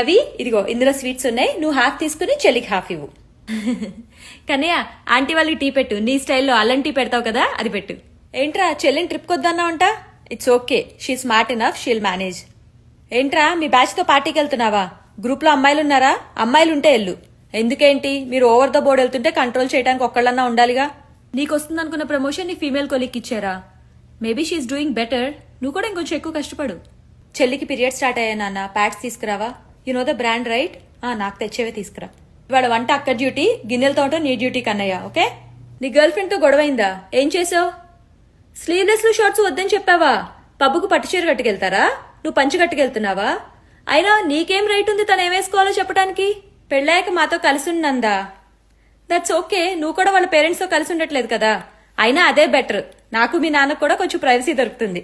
అవి ఇదిగో ఇందులో స్వీట్స్ ఉన్నాయి, నువ్వు హాఫ్ తీసుకుని చెల్లికి హాఫ్ ఇవ్వు. కన్నయ్య ఆంటీ వాళ్ళకి టీ పెట్టు, నీ స్టైల్లో అల్లం టీ పెడతావు కదా అది పెట్టు. ఏంట్రా చెల్లిని ట్రిప్ కొద్దన్నావంట? It's okay, she smart enough, she'll manage. ఏంట్రా మీ బ్యాచ్ తో పార్టీకి వెళ్తున్నావా? గ్రూప్ లో అమ్మాయిలున్నారా? అమ్మాయిలుంటే వెళ్ళు. ఎందుకేంటి మీరు ఓవర్ ద బోర్డ్ వెళ్తుంటే కంట్రోల్ చేయడానికి ఒక్కళ్ళన్నా ఉండాలిగా. నీకు వస్తుంది అనుకున్న ప్రమోషన్ నీ ఫీమేల్ కొలీగ్ ఇచ్చారా? మేబీ షీఈస్ డూయింగ్ బెటర్, నువ్వు కూడా ఇంకొంచెం ఎక్కువ కష్టపడు. చెల్లికి పీరియడ్ స్టార్ట్ అయ్యా నాన్న, ప్యాడ్స్ తీసుకురావా? You know the brand right? నాకు తెచ్చేవే తీసుకురా. ఇవాళ వంట అక్క డ్యూటీ, గిన్నెలతో నీ డ్యూటీ కన్నయ్య. ఓకే? నీ గర్ల్ ఫ్రెండ్ తో గొడవైందా? ఏం చేసావు? స్లీవ్లెస్ షార్ట్స్ వద్దని చెప్పావా? పబ్బుకు పట్టుచీర కట్టుకెళ్తారా? నువ్వు పంచి కట్టుకెళ్తున్నావా? అయినా నీకేం రైట్ ఉంది తను ఏమేసుకోవాలో చెప్పడానికి? పెళ్ళాక మాతో కలిసి ఉన్నందా? దట్స్ ఓకే, నువ్వు కూడా వాళ్ళ పేరెంట్స్ తో కలిసి ఉండట్లేదు కదా. అయినా అదే బెటర్, నాకు మీ నాన్నకు కూడా కొంచెం ప్రైవసీ దొరుకుతుంది.